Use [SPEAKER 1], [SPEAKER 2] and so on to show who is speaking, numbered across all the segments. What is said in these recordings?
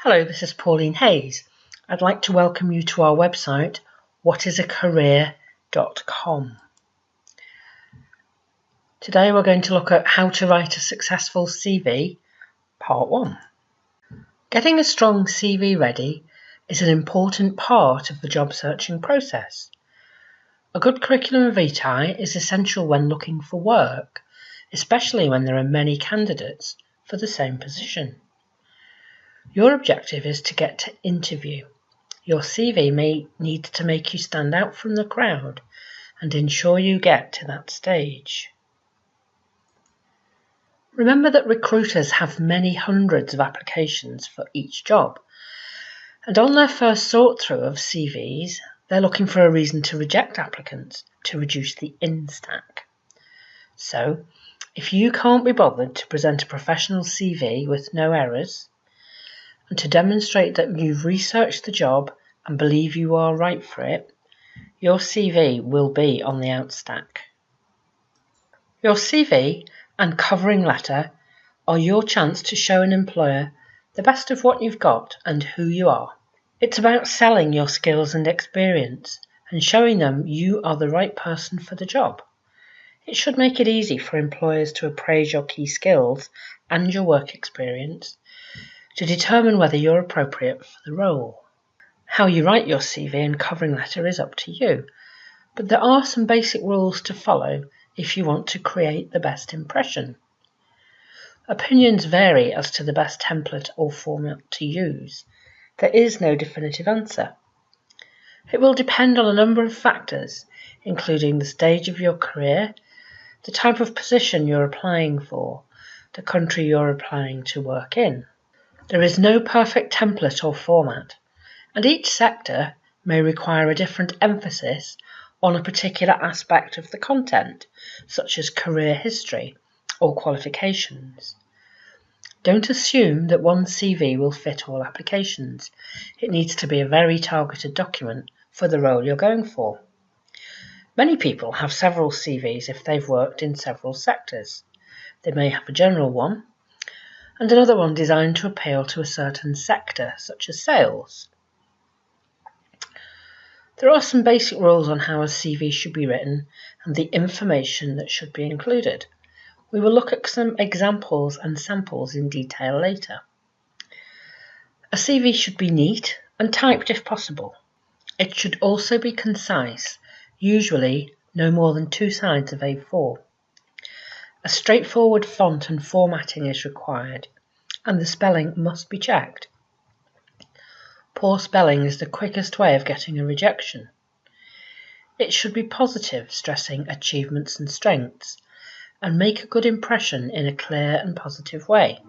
[SPEAKER 1] Hello, this is Pauline Hayes. I'd like to welcome you to our website, whatisacareer.com. Today we're going to look at how to write a successful CV, part 1. Getting a strong CV ready is an important part of the job searching process. A good curriculum vitae is essential when looking for work, especially when there are many candidates for the same position. Your objective is to get to interview. Your CV may need to make you stand out from the crowd and ensure you get to that stage. Remember that recruiters have many hundreds of applications for each job, and on their first sort through of CVs, they're looking for a reason to reject applicants to reduce the in-stack. So, if you can't be bothered to present a professional CV with no errors, and to demonstrate that you've researched the job and believe you are right for it, your CV will be on the outstack. Your CV and covering letter are your chance to show an employer the best of what you've got and who you are. It's about selling your skills and experience and showing them you are the right person for the job. It should make it easy for employers to appraise your key skills and your work experience to determine whether you're appropriate for the role. How you write your CV and covering letter is up to you, but there are some basic rules to follow if you want to create the best impression. Opinions vary as to the best template or format to use. There is no definitive answer. It will depend on a number of factors, including the stage of your career, the type of position you're applying for, the country you're applying to work in. There is no perfect template or format, and each sector may require a different emphasis on a particular aspect of the content, such as career history or qualifications. Don't assume that one CV will fit all applications. It needs to be a very targeted document for the role you're going for. Many people have several CVs if they've worked in several sectors. They may have a general one, and another one designed to appeal to a certain sector, such as sales. There are some basic rules on how a CV should be written and the information that should be included. We will look at some examples and samples in detail later. A CV should be neat and typed if possible. It should also be concise, usually no more than 2 sides of A4. A straightforward font and formatting is required, and the spelling must be checked. Poor spelling is the quickest way of getting a rejection. It should be positive, stressing achievements and strengths, and make a good impression in a clear and positive way.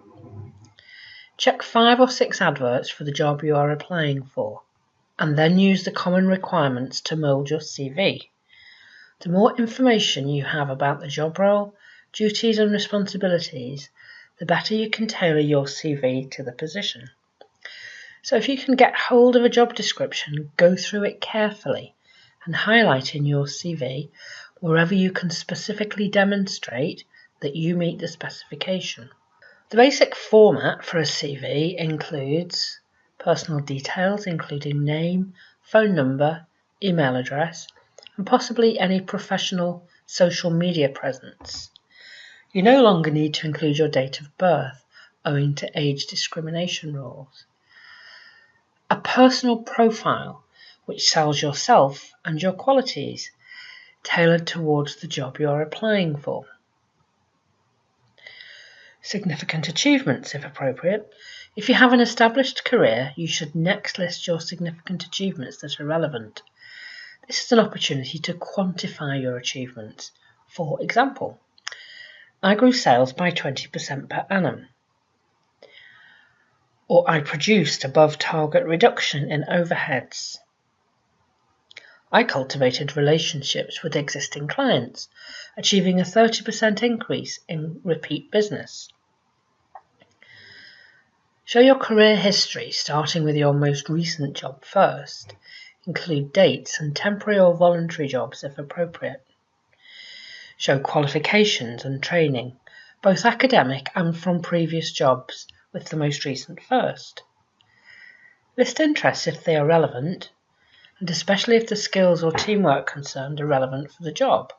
[SPEAKER 1] Check 5 or 6 adverts for the job you are applying for, and then use the common requirements to mould your CV. The more information you have about the job role, duties and responsibilities, the better you can tailor your CV to the position. So if you can get hold of a job description, go through it carefully and highlight in your CV wherever you can specifically demonstrate that you meet the specification. The basic format for a CV includes personal details, including name, phone number, email address, and possibly any professional social media presence. You no longer need to include your date of birth, owing to age discrimination rules. A personal profile, which sells yourself and your qualities, tailored towards the job you're applying for. Significant achievements, if appropriate. If you have an established career, you should next list your significant achievements that are relevant. This is an opportunity to quantify your achievements. For example, I grew sales by 20% per annum. Or I produced above target reduction in overheads. I cultivated relationships with existing clients, achieving a 30% increase in repeat business. Show your career history, starting with your most recent job first. Include dates and temporary or voluntary jobs if appropriate. Show qualifications and training, both academic and from previous jobs, with the most recent first. List interests if they are relevant, and especially if the skills or teamwork concerned are relevant for the job.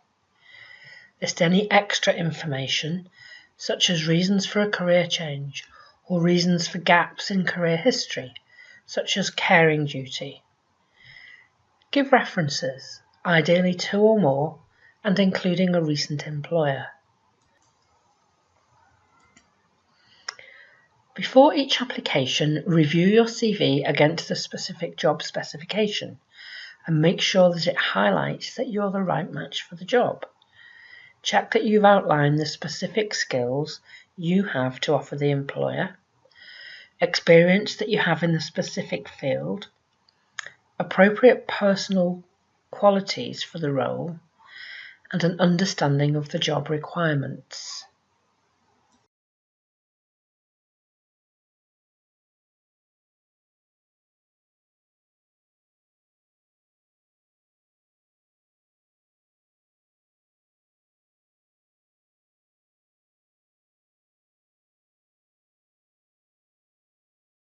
[SPEAKER 1] List any extra information, such as reasons for a career change or reasons for gaps in career history, such as caring duty. Give references, ideally 2 or more, and including a recent employer. Before each application, review your CV against the specific job specification and make sure that it highlights that you're the right match for the job. Check that you've outlined the specific skills you have to offer the employer, experience that you have in the specific field, appropriate personal qualities for the role, and an understanding of the job requirements.